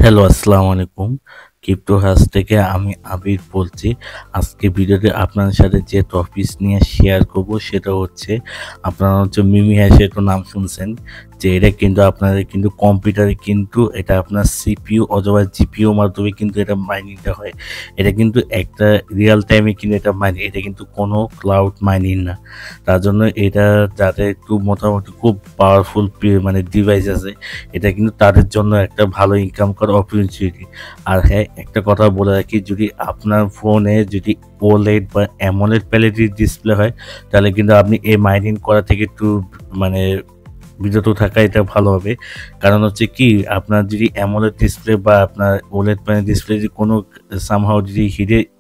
Hello, আসসালামু আলাইকুম। Crypto house থেকে আমি আবির বলছি। আজকে ভিডিওতে আপনাদের সাথে যে টপিকস নিয়ে শেয়ার করব সেটা হচ্ছে আপনারা মিমি হ্যাশের তো নাম শুনছেন যে এটা কিন্তু আপনাদের কিন্তু কম্পিউটারে কিন্তু এটা আপনার সিপিইউ অথবা জিপিইউ মাধ্যমে কিন্তু এটা মাইনিংটা হয়। এটা কিন্তু একটা রিয়াল টাইমে কিন্তু এটা মাইনিং, এটা কিন্তু কোনো ক্লাউড মাইনিং না। তার জন্য এটা যাদের একটু মোটামুটি খুব পাওয়ারফুল মানে ডিভাইস আছে, এটা কিন্তু তাদের জন্য একটা ভালো ইনকাম করার অপরচুনিটি। আর হ্যাঁ, একটা কথা বলে রাখি, যদি আপনার ফোনে যদি ওলেড বা অ্যামোলেড প্যালেটের ডিসপ্লে হয় তাহলে কিন্তু আপনি এই মাইনিং করা থেকে একটু মানে বিরত থাকা এটা ভালো হবে। কারণ হচ্ছে কি, আপনার যদি অ্যামোলেড ডিসপ্লে বা আপনার ওলেড প্যানেল ডিসপ্লে যদি কোনো সামহাও যদি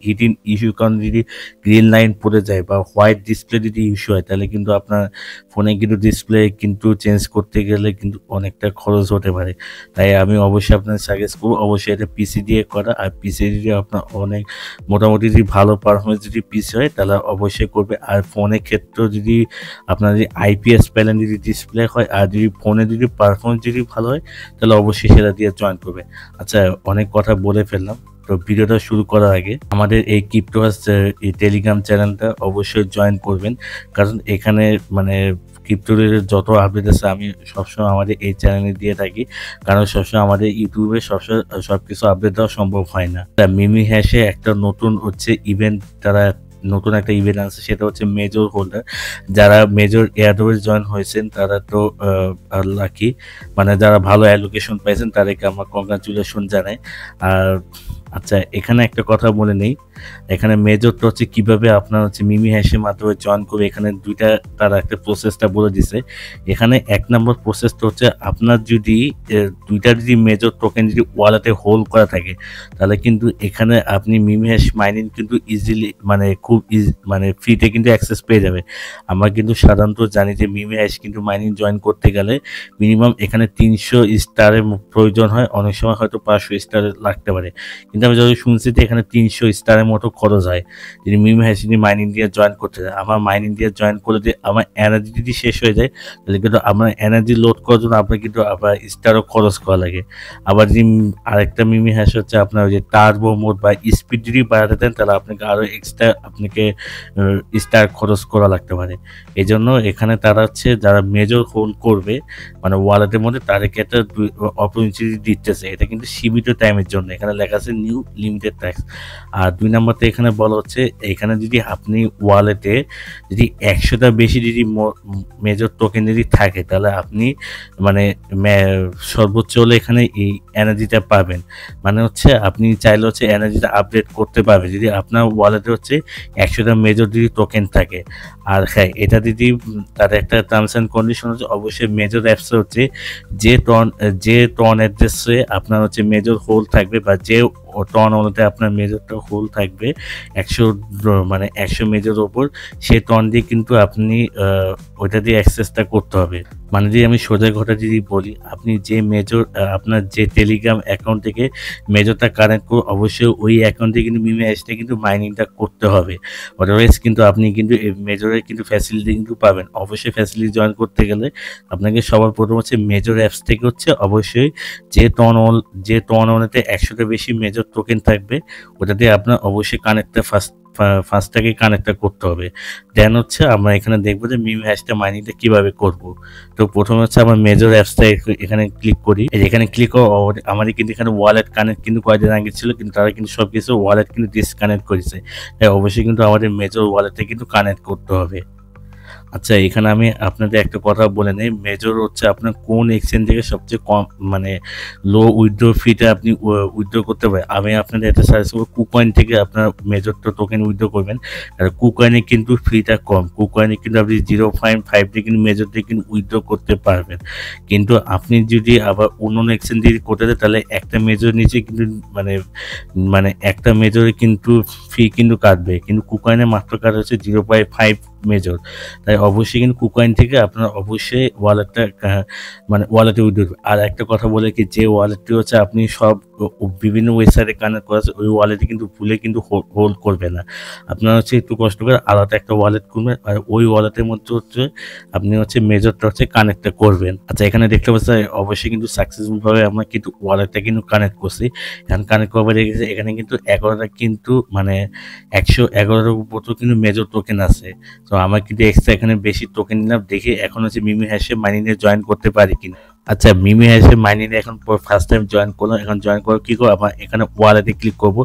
হিটিং ইস্যু কারণ যদি গ্রিন লাইন পড়ে যায় বা হোয়াইট ডিসপ্লে যদি ইস্যু হয় তাহলে কিন্তু আপনার ফোনে কিন্তু ডিসপ্লে কিন্তু চেঞ্জ করতে গেলে কিন্তু অনেকটা খরচ হতে পারে। তাই আমি অবশ্যই আপনার সাজেস্ট করবো অবশ্যই এটা পিসি দিয়ে করা। আর পিসি যদি আপনার অনেক মোটামুটি যদি ভালো পারফরমেন্স যদি পিসি হয় তাহলে অবশ্যই করবে। আর ফোনের ক্ষেত্রেও যদি আপনার যদি আইপিএস প্যানেল যদি ডিসপ্লে হয় আর যদি ফোনে যদি পারফরমেন্স যদি ভালো হয় তাহলে অবশ্যই সেটা দিয়ে জয়েন করবে। আচ্ছা, অনেক কথা বলে ফেললাম। তো ভিডিওটা শুরু করার আগে আমাদের এই ক্রিপ্টো হাউস এই টেলিগ্রাম চ্যানেলটা অবশ্যই জয়েন করবেন, কারণ এখানে মানে ক্রিপ্টোর যত আপডেট আছে আমি সবসময় আমাদের এই চ্যানেলে দিয়ে থাকি, কারণ সবসময় আমাদের ইউটিউবে সবসময় সবকিছু আপডেট দেওয়া সম্ভব হয় না। তা মিমি হ্যাশে একটা নতুন হচ্ছে ইভেন্ট, তারা নতুন একটা ইভেন্ট আছে, সেটা হচ্ছে মেজর হোল্ডার। যারা মেজর এয়ারড্রপে জয়েন হয়েছেন তারা তো লাকি, মানে যারা ভালো অ্যালোকেশন পাইছেন তাদেরকে আমার কংগ্রাচুলেশন জানাই। আর আচ্ছা, এখানে একটা কথা বলে নেই, এখানে মেজরটা হচ্ছে কিভাবে আপনার হচ্ছে মিমি হ্যাশের মাধ্যমে জয়েন করবে। এখানে দুইটা তারা একটা প্রসেসটা বলে দিছে। এখানে এক নম্বর প্রসেসটা হচ্ছে আপনার যদি দুইটা যদি মেজর টোকেন যদি ওয়ালেটে হোল্ড করা থাকে তাহলে কিন্তু এখানে আপনি মিমি হ্যাশ মাইনিং কিন্তু ইজিলি মানে খুব মানে ফ্রিতে কিন্তু অ্যাক্সেস পেয়ে যাবে। আমরা কিন্তু সাধারণত জানি যে মিমি হ্যাশ কিন্তু মাইনিং জয়েন করতে গেলে মিনিমাম এখানে 300 স্টারের প্রয়োজন হয়, অনেক সময় হয়তো 500 স্টার লাগতে পারে। কিন্তু আমি যখন শুনছি যে এখানে 300 স্টারের মতো খরচ হয় যদি মিমি হ্যাশ যদি মাইনিং দিয়ে জয়েন করতে যায়। আমার মাইনিং দিয়ে জয়েন করলে যে আমার এনার্জি যদি শেষ হয়ে যায় তাহলে কিন্তু আমার এনার্জি লোড করার জন্য আপনার কিন্তু আবার স্টারও খরচ করা লাগে। আবার যদি আরেকটা মিমি হ্যাশ হচ্ছে আপনার ওই যে টার্বো মোড বা স্পিড যদি বাড়াতে দেন তাহলে আপনাকে আরও এক্সট্রা আপনাকে স্টার খরচ করা লাগতে পারে। এই জন্য এখানে তারা হচ্ছে যারা মেজর হোল্ড করবে মানে ওয়ালেটের মধ্যে তাদেরকে একটা অপরচুনিটি দিতেছে। এটা কিন্তু সীমিত টাইমের জন্য, এখানে লেখা আছে নিউ লিমিটেড ট্যাক্স। আর 2 নম্বরতে এখানে বলা হচ্ছে এখানে যদি আপনি ওয়ালেটে যদি 100টা বেশি যদি মেজর টোকেন যদি থাকে তাহলে আপনি মানে সর্বোচ্চ হলে এখানে এই এনার্জিটা পাবেন। মানে হচ্ছে আপনি চাইলে হচ্ছে এনার্জিটা আপডেট করতে পারবে যদি আপনার ওয়ালেটে হচ্ছে 100টা মেজর যদি টোকেন থাকে। আর হ্যাঁ, এটা যদি তার একটা টার্মস অ্যান্ড কন্ডিশন হচ্ছে অবশ্যই মেজর অ্যাপসে হচ্ছে যে টন অ্যাড্রেসে আপনার হচ্ছে মেজর হোল্ড থাকবে বা যে টন অনুযায়ী আপনার মেজরটা হোল্ড থাকবে 100 মানে 100 মেজরের ওপর, সেই টন দিয়ে কিন্তু আপনি ওইটা দিয়ে অ্যাক্সেসটা করতে হবে। মানে যদি আমি সোজা কথা যদি বলি, আপনি যে মেজর আপনার যে টেলিগ্রাম অ্যাকাউন্ট থেকে মেজরটা কানেক্ট করে অবশ্যই ওই অ্যাকাউন্টে কিন্তু মিমি হ্যাশটা কিন্তু মাইনিংটা করতে হবে। আদারওয়াইজ কিন্তু আপনি কিন্তু মেজরের কিন্তু ফ্যাসিলিটি কিন্তু পাবেন। অবশ্যই ফ্যাসিলিটি জয়েন করতে গেলে আপনাকে সবার প্রথম হচ্ছে মেজর অ্যাপস থেকে হচ্ছে অবশ্যই যে টন অনুতে 100টা বেশি মেজর টোকেন থাকবে ওটা দিয়ে আপনার অবশ্যই কানেক্টটা ফার্স্টটাকে কানেক্টটা করতে হবে। দেন হচ্ছে আমরা এখানে দেখবো যে মিমি হ্যাশটা মাইনিংটা কিভাবে করব। তো প্রথমে হচ্ছে আমার মেজর অ্যাপসটা এখানে ক্লিক করি। এখানে ক্লিক আমাদের কিন্তু এখানে ওয়ালেট কানেক্ট কিন্তু কয়েকদিন আগে ছিল, কিন্তু তারা কিন্তু সব কিছু ওয়ালেট কিন্তু ডিসকানেক্ট করেছে। তাই অবশ্যই কিন্তু আমাদের মেজর ওয়ালেটে কিন্তু কানেক্ট করতে হবে। আচ্ছা, এখানে আমি আপনাদের একটা কথা বলে নেই, মেজর হচ্ছে আপনার কোন এক্সচেঞ্জ থেকে সবচেয়ে কম মানে লো উইথড্র ফিটা আপনি উইথড্র করতে পারেন। আমি আপনাদের একটা সাজেস্ট করবো কুকয়েন থেকে আপনার মেজরটা টোকেন উইথড্র করবেন। আর কুকয়েনে কিন্তু ফিটা কম, কুকয়েনে কিন্তু আপনি 0.5 দিয়ে কিন্তু মেজর দিয়ে কিন্তু উইথড্র করতে পারবেন। কিন্তু আপনি যদি আবার অন্য এক্সচেঞ্জ দিয়ে করতে দেন তাহলে একটা মেজর নিচে কিন্তু মানে মানে একটা মেজরে কিন্তু ফি কিন্তু কাটবে, কিন্তু কুকয়েনে মাত্র কাটা হচ্ছে 0.5 মেজর। তাই অবশ্যই কিন্তু কুকয়েন থেকে আপনার অবশ্যই ওয়ালেটটা মানে ওয়ালেটে উইথড্র। আর একটা কথা বলে কি, যে ওয়ালেটটি হচ্ছে আপনি সব বিভিন্ন ওয়েবসাইটে কানেক্ট করা আছে, ওই ওয়ালেটে কিন্তু ভুলে কিন্তু হোল্ড করবে না। আপনারা হচ্ছে একটু কষ্ট করে আলাদা একটা ওয়ালেট করবেন, আর ওই ওয়ালেটের মধ্যে হচ্ছে আপনি হচ্ছে মেজরটা হচ্ছে কানেক্টটা করবেন। আচ্ছা, এখানে দেখতে পাচ্ছেন অবশ্যই কিন্তু সাকসেসফুলভাবে আমরা কিন্তু ওয়ালেটটা কিন্তু কানেক্ট করছি। এখন কানেক্ট করবার রেখেছে, এখানে কিন্তু 11টা কিন্তু মানে 111টার উপর কিন্তু মেজর টোকেন আছে। তো আমার কিন্তু এক্সট্রা এখানে বেশি টোকেন নিলাম, দেখে এখন হচ্ছে মিমি হ্যাশে মাইনিংয়ে জয়েন করতে পারি কিনা। আচ্ছা, মিমি হ্যাশে মাইনিংয়ে এখন ফার্স্ট টাইম জয়েন করলাম। এখন জয়েন করে কী করবো, আমার এখানে ওয়ালেটে ক্লিক করবো।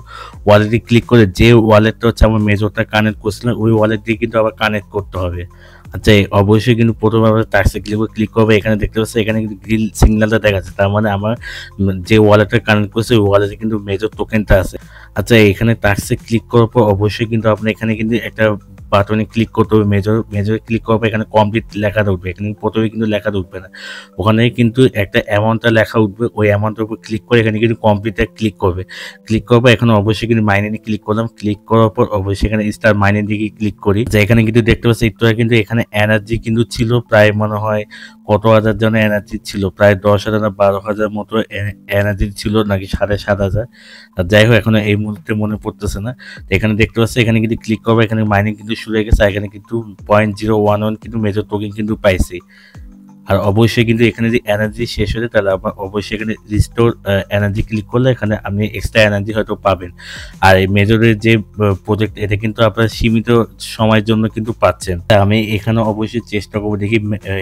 ওয়ালেটে ক্লিক করে যে ওয়ালেটটা হচ্ছে আমার মেজরটা কানেক্ট করছিলাম, ওই ওয়ালেট দিয়ে কিন্তু আবার কানেক্ট করতে হবে। আচ্ছা, অবশ্যই কিন্তু প্রথমে আমরা টাস্কে ক্লিক করবো। এখানে দেখতে পাচ্ছি এখানে কিন্তু গ্রিল সিগন্যালটা দেখাচ্ছে, তার মানে আমার যে ওয়ালেটটা কানেক্ট করছে ওই ওয়ালেটে কিন্তু মেজর টোকেনটা আছে। আচ্ছা, এখানে টাস্কে ক্লিক করার পর অবশ্যই কিন্তু আপনি এখানে কিন্তু একটা বাটনে ক্লিক করতে হবে। মেজরে ক্লিক করার পর এখানে কমপ্লিট লেখাটা উঠবে, এখানে প্রথমে কিন্তু লেখাটা উঠবে না, ওখানে কিন্তু একটা অ্যামাউন্টটা লেখা উঠবে। ওই অ্যামাউন্টের উপর ক্লিক করে এখানে কিন্তু কমপ্লিটে ক্লিক করবে। ক্লিক করার পর এখানে অবশ্যই কিন্তু মাইনিংয়ে ক্লিক করলাম। ক্লিক করার পর অবশ্যই এখানে স্টার মাইনিং দিকে ক্লিক করি। এখানে কিন্তু দেখতে পাচ্ছি একটু কিন্তু এখানে এনার্জি কিন্তু ছিল প্রায় মনে হয় কত হাজার জন এনার্জি ছিল, প্রায় 10,000 না 12,000 মতো এনার্জি ছিল, নাকি 7,500। আর যাই হোক এখন এই মুহূর্তে মনে পড়তেছে না। তো এখানে দেখতে পাচ্ছি এখানে কিন্তু ক্লিক করবো, এখানে মাইনিং কিন্তু শুরু হয়ে গেছে। এখানে কিন্তু 0.011 কিন্তু মেজর টোকেন কিন্তু পাইছি। আর অবশ্যই কিন্তু এখানে যে এনার্জি শেষ হয়ে যায় তাহলে আবার অবশ্যই এখানে রিস্টোর এনার্জি ক্লিক করলে এখানে আপনি এক্সট্রা এনার্জি হয়তো পাবেন। আর এই মেজরের যে প্রজেক্ট, এটা কিন্তু আপনার সীমিত সময়ের জন্য কিন্তু পাচ্ছেন। আমি এখানে অবশ্যই চেষ্টা করবো, দেখি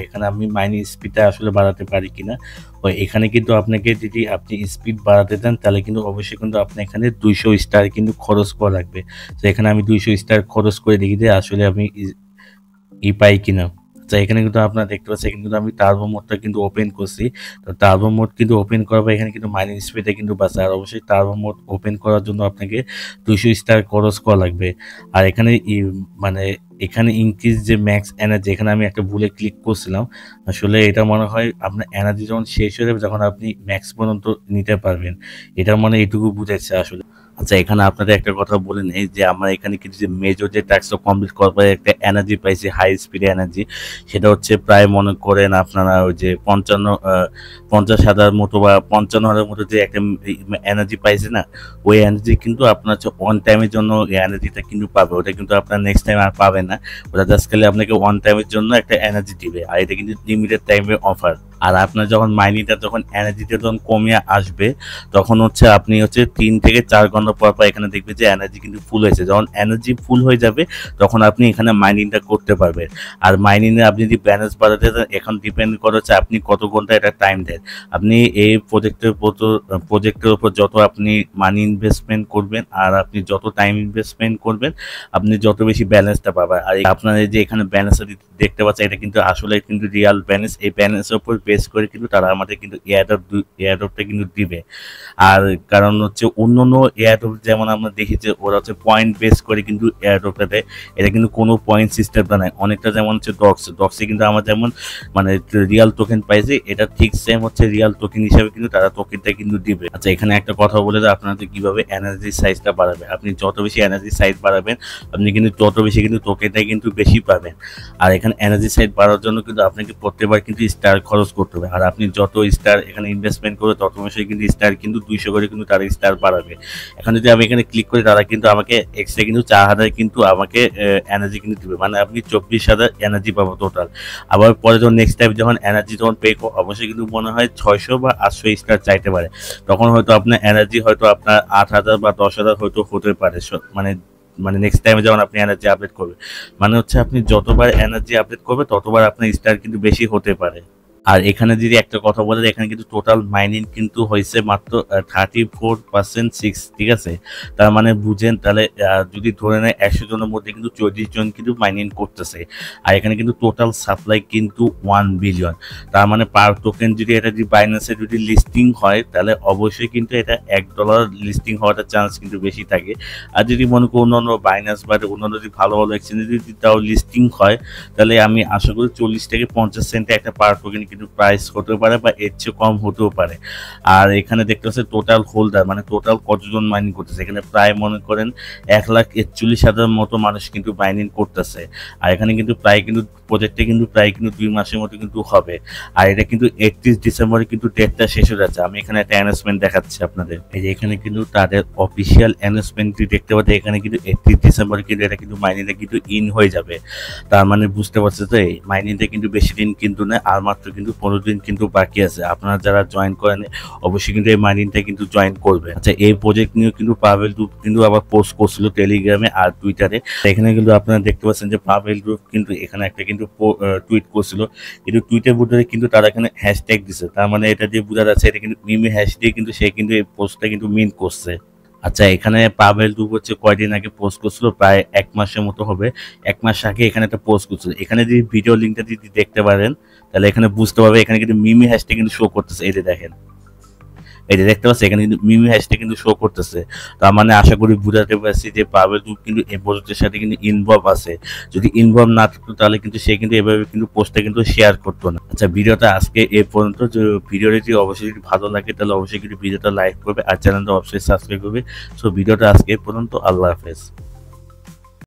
এখানে আমি মাইনিং স্পিডটা আসলে বাড়াতে পারি কিনা। এখানে কিন্তু আপনাকে যদি আপনি স্পিড বাড়াতে দেন তাহলে কিন্তু অবশ্যই কিন্তু আপনি এখানে 200 স্টার কিন্তু খরচ করা লাগবে। তো এখানে আমি 200 স্টার খরচ করে দেখি যে আসলে আমি পাই কিনা। এখানে কিন্তু আপনারা দেখতে পাচ্ছেন এখানে কিন্তু আমি টার্বো মোডটা কিন্তু ওপেন করছি। তো টার্বো মোড কিন্তু ওপেন করার পর এখানে কিন্তু মাইনিং স্পিডে কিন্তু বাঁচে। আর অবশ্যই টার্বো মোড ওপেন করার জন্য আপনাকে 200 স্টার খরচ করা লাগবে। আর এখানে মানে এখানে ইনক্রিজ যে ম্যাক্স এনার্জি, এখানে আমি একটা ভুলে ক্লিক করছিলাম। আসলে এটা মনে হয় আপনার এনার্জি যখন শেষ হয়ে যাবে যখন আপনি ম্যাক্স পর্যন্ত নিতে পারবেন, এটা মানে এইটুকু বুঝাচ্ছে আসলে। আচ্ছা, এখানে আপনাদের একটা কথা বলে নেই যে আমরা এখানে কিন্তু যে মেজর যে টাস্কটা কমপ্লিট করার পরে একটা এনার্জি পাইছি, হাই স্পিড এনার্জি। সেটা হচ্ছে প্রায় মনে করেন আপনারা ওই যে 50,000 মতো বা 55,000 মতো যে একটা এনার্জি পাইছে না, ওই এনার্জি কিন্তু আপনার হচ্ছে ওয়ান টাইমের জন্য এই এনার্জিটা কিন্তু পাবে। ওটা কিন্তু আপনার নেক্সট টাইম আর পাবেন না। ওটা জাস্ট খালি আপনাকে ওয়ান টাইমের জন্য একটা এনার্জি দিবে। আর এটা কিন্তু লিমিটেড টাইমের অফার। আর আপনার যখন মাইনিংটা যখন এনার্জিটা যখন কমিয়ে আসবে তখন হচ্ছে আপনি হচ্ছে 3 থেকে 4 ঘন্টা পর পর এখানে দেখবেন যে এনার্জি কিন্তু ফুল হয়েছে। যখন এনার্জি ফুল হয়ে যাবে তখন আপনি এখানে মাইনিংটা করতে পারবেন। আর মাইনিংয়ে আপনি যদি ব্যালেন্স বাড়াতে দেন, এখন ডিপেন্ড করে হচ্ছে আপনি কত ঘন্টা এটা টাইম দেন। আপনি এই প্রজেক্টের উপর যত আপনি মানি ইনভেস্টমেন্ট করবেন আর আপনি যত টাইম ইনভেস্টমেন্ট করবেন আপনি যত বেশি ব্যালেন্সটা পাবেন। আর আপনার যে এখানে ব্যালেন্সটা দেখতে পাচ্ছেন এটা কিন্তু আসলে কিন্তু রিয়াল ব্যালেন্স। এই ব্যালেন্সের উপর বেস করে কিন্তু তারা আমাদের কিন্তু এয়ারড্রপটা কিন্তু দিবে। আর কারণ হচ্ছে অন্যান্য এয়ারড্রপ যেমন আমরা দেখি যে ওরা হচ্ছে পয়েন্ট বেস করে কিন্তু এয়ারড্রপটা দেয়, এটা কিন্তু কোনো পয়েন্ট সিস্টেমটা নেই। অনেকটা যেমন হচ্ছে ডক্সে কিন্তু আমার যেমন মানে রিয়াল টোকেন পাইছে, এটা ঠিক সেম হচ্ছে রিয়াল টোকেন হিসাবে কিন্তু তারা টোকেনটা কিন্তু দিবে। আচ্ছা, এখানে একটা কথা বলে দেয় আপনাদের কিভাবে এনার্জি সাইজটা বাড়াবে। আপনি যত বেশি এনার্জি সাইজ বাড়াবেন আপনি কিন্তু তত বেশি কিন্তু টোকেনটা কিন্তু বেশি পাবেন। আর এখানে এনার্জি সাইজ বাড়ার জন্য কিন্তু আপনাকে প্রত্যেকবার কিন্তু স্টার খরচ করতে হবে। আর আপনি যত স্টার এখানে ইনভেস্টমেন্ট করবে তত বেশি কিন্তু স্টার কিন্তু 200 করে কিন্তু তারা স্টার বাড়াবে। এখন যদি আমি এখানে ক্লিক করি তারা কিন্তু আমাকে এক্সট্রা কিন্তু 4,000 কিন্তু আমাকে এনার্জি কিন্তু দিবে, মানে আপনি 24,000 এনার্জি পাবো টোটাল। আবার পরে যখন নেক্সট টাইম যখন এনার্জি যখন পে করো অবশ্যই কিন্তু মনে হয় 600 বা 800 স্টার চাইতে পারে। তখন হয়তো আপনার এনার্জি হয়তো আপনার 8,000 বা 10,000 হয়তো হতে পারে। মানে নেক্সট টাইমে যখন আপনি এনার্জি আপডেট করবে, মানে হচ্ছে আপনি যতবার এনার্জি আপডেট করবে ততবার আপনার স্টার কিন্তু বেশি হতে পারে। আর এখানে যদি একটা কথা বলে এখানে কিন্তু টোটাল মাইনিং কিন্তু হয়েছে মাত্র 34%, ঠিক আছে। তার মানে বুঝেন তাহলে যদি ধরে নেয় 100 জনের মধ্যে কিন্তু 40 জন কিন্তু মাইনিং করতেছে। আর এখানে কিন্তু টোটাল সাপ্লাই কিন্তু 1 বিলিয়ন। তার মানে পার টোকেন যদি এটা যদি বাইন্যান্সে যদি লিস্টিং হয় তাহলে অবশ্যই কিন্তু এটা $1 লিস্টিং হওয়ার চান্স কিন্তু বেশি থাকে। আর যদি মনে করি অন্যান্য বাইন্যান্স বা অন্যান্য যদি ভালো ভালো এক্সচেঞ্জে যদি তাও লিস্টিং হয় তাহলে আমি আশা করি 40 থেকে 50 সেন্টে একটা পার টোকেন কিন্তু প্রাইস হতে পারে বা এর চেয়ে কম হতেও পারে। আর এখানে দেখতে পাচ্ছি টোটাল হোল্ডার মানে টোটাল কতজন মাইনিং করতেছে, এখানে প্রায় মনে করেন 1,41,000 মতো মানুষ কিন্তু মাইনিং করতেছে। আর এখানে কিন্তু প্রায় কিন্তু প্রজেক্টটা কিন্তু প্রায় কিন্তু 2 মাসের মতো কিন্তু হবে। আর এটা কিন্তু 31 ডিসেম্বরে কিন্তু ডেটটা শেষ হয়ে যাচ্ছে। আমি এখানে একটা অ্যানাউন্সমেন্ট দেখাচ্ছি আপনাদের। এই যে এখানে কিন্তু তাদের অফিসিয়াল অ্যানাউন্সমেন্টটি দেখতে পাচ্ছেন, এখানে কিন্তু 31 ডিসেম্বরে কিন্তু এটা কিন্তু মাইনিংটা কিন্তু ইন হয়ে যাবে। তার মানে বুঝতে পারছে তো এই মাইনিংটা কিন্তু বেশি দিন কিন্তু না, আর মাত্র কিন্তু 15 দিন কিন্তু বাকি আছে। আপনারা যারা জয়েন করেন অবশ্যই কিন্তু এই মাইনিংটা কিন্তু জয়েন করবেন। আচ্ছা, এই প্রজেক্ট নিয়ে কিন্তু পাভেল গ্রুপ কিন্তু আবার পোস্ট করছিল টেলিগ্রামে আর টুইটারে। এখানে কিন্তু আপনারা দেখতে পাচ্ছেন যে পাভেল গ্রুপ কিন্তু এখানে একটা কিন্তু টুইট করছিল, কিন্তু টুইটের ভিতরে কিন্তু তারা এখানে হ্যাশট্যাগ দিছে। তার মানে এটা দিয়ে বোঝা যাচ্ছে এটা কিন্তু মিমি হ্যাশ দিয়ে কিন্তু সে কিন্তু এই পোস্টটা কিন্তু মিন করছে। আচ্ছা, এখানে পাভেল গ্রুপ হচ্ছে কয়দিন আগে পোস্ট করছিল, প্রায় 1 মাসের মতো হবে। 1 মাস আগে এখানে একটা পোস্ট করছিল। এখানে যদি ভিডিও লিঙ্কটা যদি দেখতে পারেন তাহলে এখানে বুঝতে পারবে এখানে কিন্তু মিমি হ্যাশট্যাগ কিন্তু শো করতেছে। এই যে দেখেন, এই যে দেখতে পাচ্ছি এখানে কিন্তু মিমি হ্যাশট্যাগ কিন্তু শো করতেছে। তার মানে আশা করি বুঝাতে পারছি যে পাভেল গ্রুপ কিন্তু এই প্রজেক্টের সাথে কিন্তু ইনভলভ আছে। যদি ইনভলভ না থাকতো তাহলে কিন্তু সে কিন্তু এভাবে কিন্তু পোস্টটা কিন্তু শেয়ার করতো না। আচ্ছা, ভিডিওটা আজকে এই পর্যন্ত। ভিডিওটি যদি অবশ্যই যদি ভালো লাগে তাহলে অবশ্যই কিন্তু ভিডিওটা লাইক করবে আর চ্যানেলটা অবশ্যই সাবস্ক্রাইব করবে। সো ভিডিওটা আজকে এই পর্যন্ত। আল্লাহ হাফেজ।